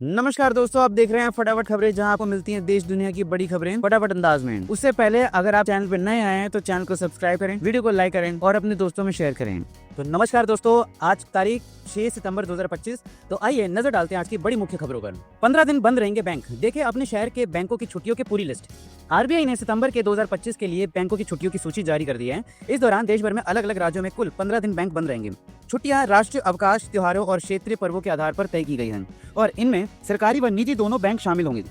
नमस्कार दोस्तों, आप देख रहे हैं फटाफट खबरें, जहां आपको मिलती हैं देश दुनिया की बड़ी खबरें फटाफट अंदाज में। उससे पहले अगर आप चैनल पर नए आए हैं तो चैनल को सब्सक्राइब करें, वीडियो को लाइक करें और अपने दोस्तों में शेयर करें। तो नमस्कार दोस्तों, आज तारीख 6 सितंबर 2025। तो आइए नजर डालते हैं आज की बड़ी मुख्य खबरों पर। 15 दिन बंद रहेंगे बैंक, देखें अपने शहर के बैंकों की छुट्टियों की पूरी लिस्ट। आरबीआई ने सितंबर के 2025 के लिए बैंकों की छुट्टियों की सूची जारी कर दी है। इस दौरान देश भर में अलग अलग राज्यों में कुल 15 दिन बैंक बंद रहेंगे। छुट्टियां राष्ट्रीय अवकाश, त्योहारों और क्षेत्रीय पर्वों के आधार पर तय की गई हैं और इनमें सरकारी व निजी दोनों बैंक शामिल होंगे।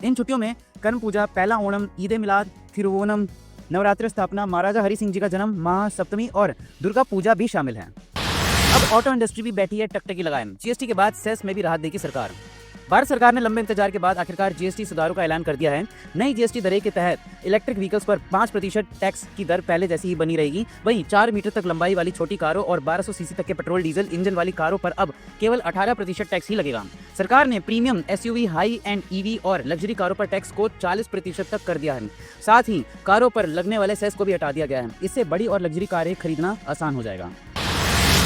इन छुट्टियों में कर्म पूजा, पहला ओणम, ईद ए मिलाद, थिरुवोनम, नवरात्रि स्थापना, महाराजा हरि सिंह जी का जन्म, महासप्तमी और दुर्गा पूजा भी शामिल है। अब ऑटो इंडस्ट्री भी बैठी है टकटकी लगाए। जीएसटी के बाद सेस में भी राहत देगी सरकार। भारत सरकार ने लंबे इंतजार के बाद आखिरकार जीएसटी सुधारों का ऐलान कर दिया है। नई जीएसटी दरें के तहत इलेक्ट्रिक व्हीकल्स पर 5% टैक्स की दर पहले जैसी ही बनी रहेगी। वहीं 4 मीटर तक लंबाई वाली छोटी कारों और 1200 सीसी तक के पेट्रोल डीजल इंजन वाली कारों पर अब केवल 18% टैक्स ही लगेगा। सरकार ने premium SUV, high and EV और लग्जरी कारों पर टैक्स को 40% तक कर दिया है। साथ ही कारों पर लगने वाले सेस को भी हटा दिया गया है। इससे बड़ी और लग्जरी कारें खरीदना आसान हो जाएगा।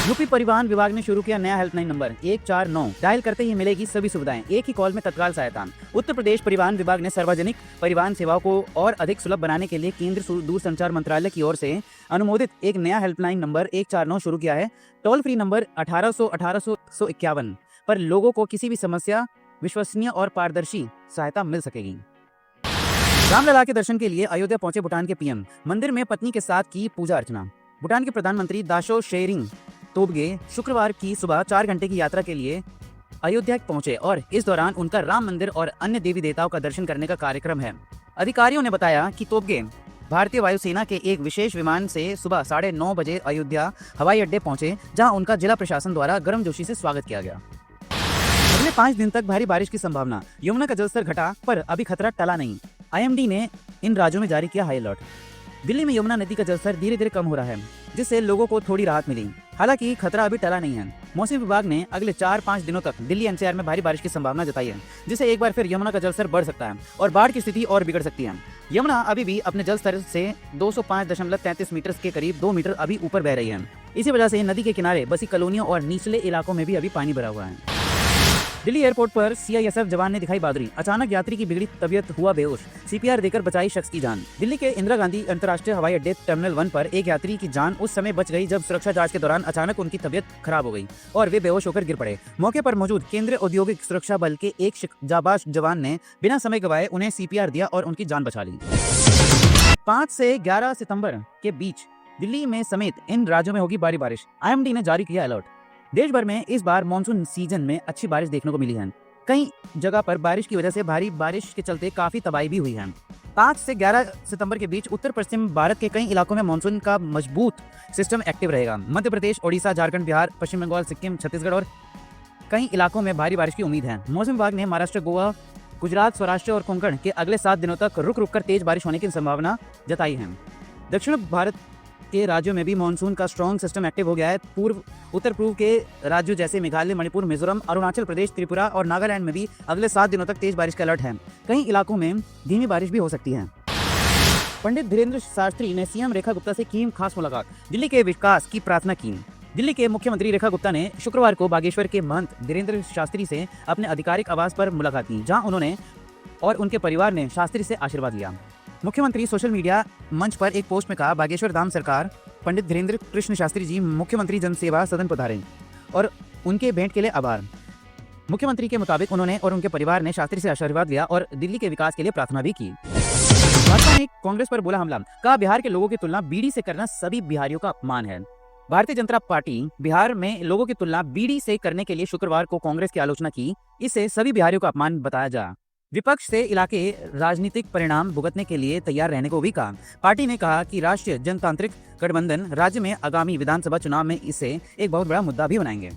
यूपी परिवहन विभाग ने शुरू किया नया हेल्पलाइन नंबर 149। डायल करते ही मिलेगी सभी सुविधाएं, एक ही कॉल में तत्काल सहायता। उत्तर प्रदेश परिवहन विभाग ने सार्वजनिक परिवहन सेवाओं को और अधिक सुलभ बनाने के लिए केंद्र दूरसंचार मंत्रालय की ओर से अनुमोदित एक नया हेल्पलाइन नंबर 149 शुरू किया है। टोल फ्री नंबर 1800-1851 पर लोगों को किसी भी समस्या, विश्वसनीय और पारदर्शी सहायता मिल सकेगी। रामलला के दर्शन के लिए अयोध्या पहुंचे भूटान के पीएम। मंदिर में पत्नी के साथ की पूजा अर्चना। भूटान के प्रधानमंत्री दाशो शेरिंग तोब्गे शुक्रवार की सुबह 4 घंटे की यात्रा के लिए अयोध्या पहुंचे और इस दौरान उनका राम मंदिर और अन्य देवी देवताओं का दर्शन करने का कार्यक्रम है। अधिकारियों ने बताया कि तोब्गे भारतीय वायुसेना के एक विशेष विमान से सुबह 9:30 बजे अयोध्या हवाई अड्डे पहुंचे, जहां उनका जिला प्रशासन द्वारा गर्मजोशी से स्वागत किया गया। अगले 5 दिन तक भारी बारिश की संभावना। यमुना का जलस्तर घटा पर अभी खतरा टला नहीं। आईएमडी ने इन राज्यों में जारी किया हाई अलर्ट। दिल्ली में यमुना नदी का जलस्तर धीरे धीरे कम हो रहा है, जिससे लोगों को थोड़ी राहत मिली। हालांकि खतरा अभी टला नहीं है। मौसम विभाग ने अगले 4-5 दिनों तक दिल्ली एनसीआर में भारी बारिश की संभावना जताई है, जिससे एक बार फिर यमुना का जलस्तर बढ़ सकता है और बाढ़ की स्थिति और बिगड़ सकती है। यमुना अभी भी अपने जलस्तर से 205.33 मीटर के करीब 2 मीटर अभी ऊपर बह रही है। इसी वजह से नदी के किनारे बसी कॉलोनियों और निचले इलाकों में भी अभी पानी भरा हुआ है। दिल्ली एयरपोर्ट पर सीआईएसएफ जवान ने दिखाई बहादुरी। अचानक यात्री की बिगड़ी तबीयत, हुआ बेहोश, सीपीआर देकर बचाई शख्स की जान। दिल्ली के इंदिरा गांधी अंतर्राष्ट्रीय हवाई अड्डे टर्मिनल 1 पर एक यात्री की जान उस समय बच गई जब सुरक्षा जांच के दौरान अचानक उनकी तबीयत खराब हो गई और वे बेहोश होकर गिर पड़े। मौके पर मौजूद केंद्रीय औद्योगिक सुरक्षा बल के एक जाबाज जवान ने बिना समय गवाए उन्हें सीपीआर दिया और उनकी जान बचा ली। 5 से 11 सितंबर के बीच दिल्ली में समेत इन राज्यों में होगी भारी बारिश। आईएमडी ने जारी किया अलर्ट। देश भर में इस बार मानसून सीजन में अच्छी बारिश देखने को मिली है। कई जगह पर बारिश की वजह से भारी बारिश के चलते काफी तबाही भी हुई है। 5 से 11 सितंबर के बीच उत्तर पश्चिम भारत के कई इलाकों में मानसून का मजबूत सिस्टम एक्टिव रहेगा। मध्य प्रदेश, ओडिशा, झारखंड, बिहार, पश्चिम बंगाल, सिक्किम, छत्तीसगढ़ और कई इलाकों में भारी बारिश की उम्मीद है। मौसम विभाग ने महाराष्ट्र, गोवा, गुजरात, सौराष्ट्र और कोंकण के अगले 7 दिनों तक रुक रुक कर तेज बारिश होने की संभावना जताई है। दक्षिण भारत के राज्यों में भी मानसून का स्ट्रॉन्ग सिस्टम एक्टिव हो गया है। उत्तर पूर्व के राज्यों जैसे मेघालय, मणिपुर, मिजोरम, अरुणाचल प्रदेश, त्रिपुरा और नागालैंड में भी अगले 7 दिनों तक तेज बारिश का अलर्ट है। कई इलाकों में धीमी बारिश भी हो सकती है। पंडित धीरेन्द्र शास्त्री ने सीएम रेखा गुप्ता से की खास मुलाकात। दिल्ली के विकास की प्रार्थना की। दिल्ली के मुख्यमंत्री रेखा गुप्ता ने शुक्रवार को बागेश्वर के महंत धीरेन्द्र शास्त्री से अपने आधिकारिक आवास पर मुलाकात की, जहां उन्होंने और उनके परिवार ने शास्त्री से आशीर्वाद लिया। मुख्यमंत्री सोशल मीडिया मंच पर एक पोस्ट में कहा, बागेश्वर धाम सरकार, पंडित धीरेन्द्र कृष्ण शास्त्री जी मुख्यमंत्री जनसेवा सदन पधारे और उनके भेंट के लिए आभार। मुख्यमंत्री के मुताबिक उन्होंने और उनके परिवार ने शास्त्री से आशीर्वाद लिया और दिल्ली के विकास के लिए प्रार्थना भी की। भाजपा ने कांग्रेस पर बोला हमला, कहा बिहार के लोगों की तुलना बीड़ी से करना सभी बिहारियों का अपमान है। भारतीय जनता पार्टी बिहार में लोगों की तुलना बीड़ी से करने के लिए शुक्रवार को कांग्रेस की आलोचना की। इसे सभी बिहारियों का अपमान बताया जा। विपक्ष से इलाके राजनीतिक परिणाम भुगतने के लिए तैयार रहने को भी कहा। पार्टी ने कहा कि राष्ट्रीय जनतांत्रिक गठबंधन राज्य में आगामी विधानसभा चुनाव में इसे एक बहुत बड़ा मुद्दा भी बनाएंगे।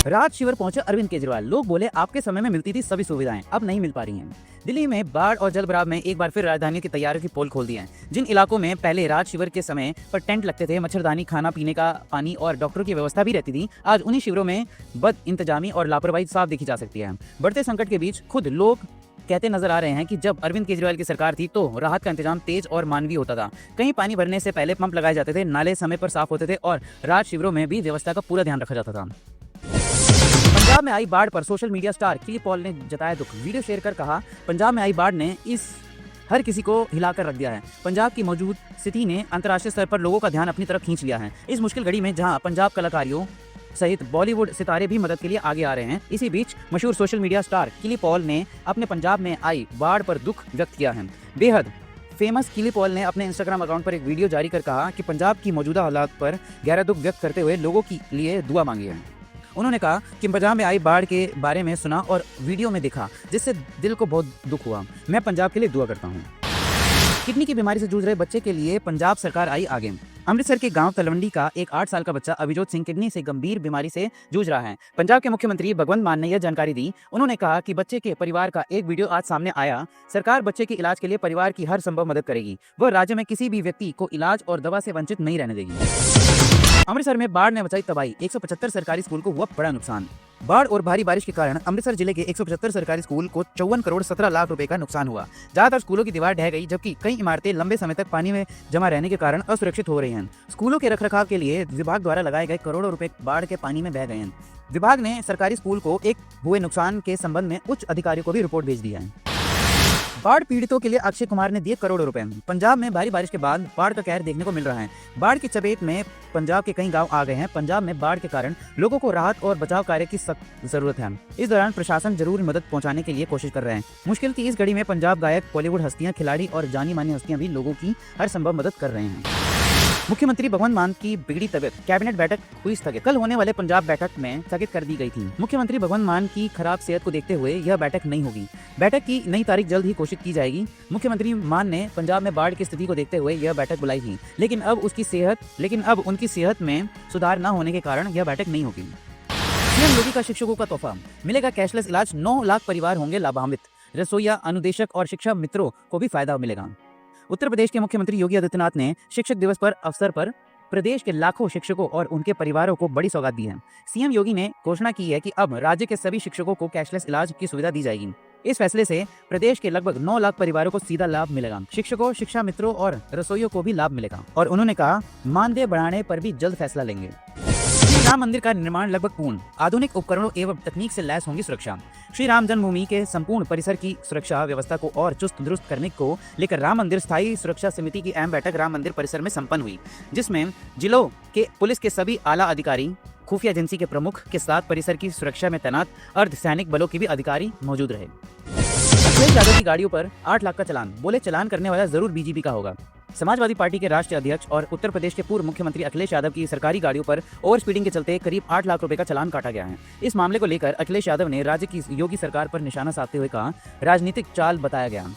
राहत शिविर पहुंचे अरविंद केजरीवाल। लोग बोले आपके समय में मिलती थी सभी सुविधाएं, अब नहीं मिल पा रही हैं। दिल्ली में बाढ़ और जलभराव में एक बार फिर राजधानी की तैयारियों की पोल खोल दी है। जिन इलाकों में पहले राहत शिविर के समय पर टेंट लगते थे, मच्छरदानी, खाना पीने का पानी और डॉक्टरों की व्यवस्था भी रहती थी, आज उन्हीं शिविरों में बद इंतजामी और लापरवाही साफ देखी जा सकती है। बढ़ते संकट के बीच खुद लोग कहते नजर आ रहे हैं कि जब अरविंद केजरीवाल की सरकार थी तो राहत का इंतजाम तेज और मानवीय होता था। कहीं पानी भरने से पहले पंप लगाए जाते थे, नाले समय पर साफ होते थे और राहत शिविरों में भी व्यवस्था का पूरा ध्यान रखा जाता था। पंजाब में आई बाढ़ पर सोशल मीडिया स्टार किली पॉल ने जताया दुख। वीडियो शेयर कर कहा, पंजाब में आई बाढ़ ने हर किसी को हिलाकर रख दिया है। पंजाब की मौजूद स्थिति ने अंतर्राष्ट्रीय स्तर पर लोगों का ध्यान अपनी तरफ खींच लिया है। इस मुश्किल घड़ी में जहां पंजाब कलाकारियों सहित बॉलीवुड सितारे भी मदद के लिए आगे आ रहे हैं, इसी बीच मशहूर सोशल मीडिया स्टार किली पॉल ने अपने पंजाब में आई बाढ़ पर दुख व्यक्त किया है। बेहद फेमस किली पॉल ने अपने इंस्टाग्राम अकाउंट पर एक वीडियो जारी कर कहा कि पंजाब की मौजूदा हालात पर गहरा दुख व्यक्त करते हुए लोगों के लिए दुआ मांगी है। उन्होंने कहा कि पंजाब में आई बाढ़ के बारे में सुना और वीडियो में देखा, जिससे दिल को बहुत दुख हुआ। मैं पंजाब के लिए दुआ करता हूँ। किडनी की बीमारी से जूझ रहे बच्चे के लिए पंजाब सरकार आई आगे। अमृतसर के गांव तलवंडी का एक 8 साल का बच्चा अभिजोत सिंह किडनी से गंभीर बीमारी से जूझ रहा है। पंजाब के मुख्यमंत्री भगवंत मान ने यह जानकारी दी। उन्होंने कहा कि बच्चे के परिवार का एक वीडियो आज सामने आया। सरकार बच्चे के इलाज के लिए परिवार की हर संभव मदद करेगी। वह राज्य में किसी भी व्यक्ति को इलाज और दवा से वंचित नहीं रहने देगी। अमृतसर में बाढ़ ने मचाई तबाही। 175 सरकारी स्कूल को हुआ बड़ा नुकसान। बाढ़ और भारी बारिश के कारण अमृतसर जिले के 175 सरकारी स्कूल को 54 करोड़ 17 लाख रुपए का नुकसान हुआ। ज्यादातर स्कूलों की दीवार ढह गई, जबकि कई इमारतें लंबे समय तक पानी में जमा रहने के कारण असुरक्षित हो रही हैं। स्कूलों के रखरखाव के लिए विभाग द्वारा लगाए गए करोड़ों रुपए बाढ़ के पानी में बह गए हैं। विभाग ने सरकारी स्कूल को हुए नुकसान के संबंध में उच्च अधिकारियों को भी रिपोर्ट भेज दी है। बाढ़ पीड़ितों के लिए अक्षय कुमार ने दिए करोड़ों रुपए। पंजाब में भारी बारिश के बाद बाढ़ का कहर देखने को मिल रहा है। बाढ़ की चपेट में पंजाब के कई गांव आ गए हैं। पंजाब में बाढ़ के कारण लोगों को राहत और बचाव कार्य की सख्त जरूरत है। इस दौरान प्रशासन जरूर मदद पहुंचाने के लिए कोशिश कर रहे हैं। मुश्किल की इस घड़ी में पंजाब गायक, बॉलीवुड हस्तियां, खिलाड़ी और जानी मानी हस्तियां भी लोगों की हर संभव मदद कर रहे हैं। मुख्यमंत्री भगवंत मान की बिगड़ी तबियत, कैबिनेट बैठक हुई स्थगित। कल होने वाले पंजाब बैठक में स्थगित कर दी गई थी। मुख्यमंत्री भगवंत मान की खराब सेहत को देखते हुए यह बैठक नहीं होगी। बैठक की नई तारीख जल्द ही घोषित की जाएगी। मुख्यमंत्री मान ने पंजाब में बाढ़ की स्थिति को देखते हुए यह बैठक बुलाई थी, लेकिन अब उनकी सेहत में सुधार न होने के कारण यह बैठक नहीं होगी। सीएम योगी का शिक्षकों का तोहफा, मिलेगा कैशलेस इलाज, 9 लाख परिवार होंगे लाभान्वित। रसोईया, अनुदेशक और शिक्षा मित्रों को भी फायदा मिलेगा। उत्तर प्रदेश के मुख्यमंत्री योगी आदित्यनाथ ने शिक्षक दिवस पर अवसर पर प्रदेश के लाखों शिक्षकों और उनके परिवारों को बड़ी सौगात दी है। सीएम योगी ने घोषणा की है कि अब राज्य के सभी शिक्षकों को कैशलेस इलाज की सुविधा दी जाएगी। इस फैसले से प्रदेश के लगभग 9 लाख परिवारों को सीधा लाभ मिलेगा। शिक्षकों, शिक्षा मित्रों और रसोइयों को भी लाभ मिलेगा। और उन्होंने कहा, मानदेय बढ़ाने पर भी जल्द फैसला लेंगे। श्री राम मंदिर का निर्माण लगभग पूर्ण, आधुनिक उपकरणों एवं तकनीक से लैस होंगी सुरक्षा। श्री राम जन्मभूमि के संपूर्ण परिसर की सुरक्षा व्यवस्था को और चुस्त दुरुस्त करने को लेकर राम मंदिर स्थायी सुरक्षा समिति की अहम बैठक राम मंदिर परिसर में संपन्न हुई, जिसमें जिलों के पुलिस के सभी आला अधिकारी, खुफिया एजेंसी के प्रमुख के साथ परिसर की सुरक्षा में तैनात अर्धसैनिक बलों के भी अधिकारी मौजूद रहे। अखिलेश यादव की गाड़ियों पर 8 लाख का चालान, बोले चलान करने वाला जरूर बीजेपी का होगा। समाजवादी पार्टी के राष्ट्रीय अध्यक्ष और उत्तर प्रदेश के पूर्व मुख्यमंत्री अखिलेश यादव की सरकारी गाड़ियों पर ओवर स्पीडिंग के चलते करीब 8 लाख रुपए का चालान काटा गया है। इस मामले को लेकर अखिलेश यादव ने राज्य की योगी सरकार पर निशाना साधते हुए कहा, राजनीतिक चाल बताया गया।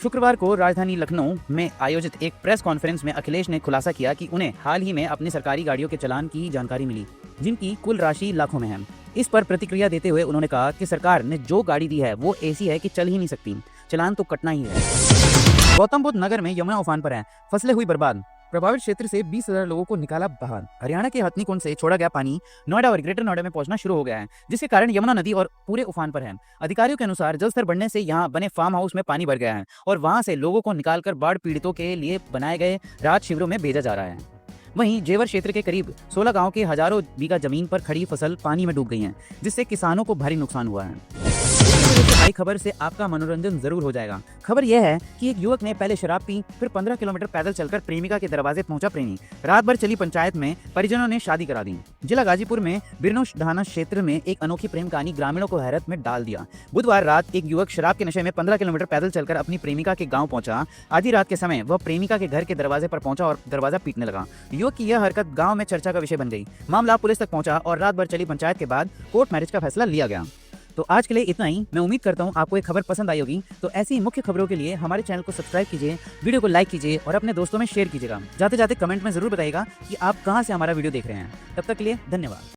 शुक्रवार को राजधानी लखनऊ में आयोजित एक प्रेस कॉन्फ्रेंस में अखिलेश ने खुलासा किया कि उन्हें हाल ही में अपनी सरकारी गाड़ियों के चालान की जानकारी मिली, जिनकी कुल राशि लाखों में है। इस पर प्रतिक्रिया देते हुए उन्होंने कहा कि सरकार ने जो गाड़ी दी है वो ऐसी है कि चल ही नहीं सकती, चालान तो कटना ही है। गौतम बुद्ध नगर में यमुना उफान पर है, फसलें हुई बर्बाद। प्रभावित क्षेत्र से 20,000 लोगों को निकाला बाहर। हरियाणा के हथनीकुंड से छोड़ा गया पानी नोएडा और ग्रेटर नोएडा में पहुंचना शुरू हो गया है, जिसके कारण यमुना नदी और पूरे उफान पर है। अधिकारियों के अनुसार जलस्तर बढ़ने से यहां बने फार्म हाउस में पानी भर गया है और वहां से लोगों को निकालकर बाढ़ पीड़ितों के लिए बनाए गए राहत शिविरों में भेजा जा रहा है। वहीं जेवर क्षेत्र के करीब 16 गांव के हजारों बीघा जमीन पर खड़ी फसल पानी में डूब गई है, जिससे किसानों को भारी नुकसान हुआ है। आई खबर से आपका मनोरंजन जरूर हो जाएगा। खबर यह है कि एक युवक ने पहले शराब पी, फिर 15 किलोमीटर पैदल चलकर प्रेमिका के दरवाजे पहुंचा प्रेमी। रात भर चली पंचायत में परिजनों ने शादी करा दी। जिला गाजीपुर में बिरनोश ढाना क्षेत्र में एक अनोखी प्रेम कहानी ग्रामीणों को हैरत में डाल दिया। बुधवार रात एक युवक शराब के नशे में 15 किलोमीटर पैदल चलकर अपनी प्रेमिका के गाँव पहुंचा। आधी रात के समय वह प्रेमिका के घर के दरवाजे पर पहुंचा और दरवाजा पीटने लगा। युवक की यह हरकत गाँव में चर्चा का विषय बन गई। मामला पुलिस तक पहुंचा और रात भर चली पंचायत के बाद कोर्ट मैरिज का फैसला लिया गया। तो आज के लिए इतना ही। मैं उम्मीद करता हूँ आपको ये खबर पसंद आई होगी। तो ऐसी मुख्य खबरों के लिए हमारे चैनल को सब्सक्राइब कीजिए, वीडियो को लाइक कीजिए और अपने दोस्तों में शेयर कीजिएगा। जाते जाते कमेंट में जरूर बताइएगा कि आप कहाँ से हमारा वीडियो देख रहे हैं। तब तक के लिए धन्यवाद।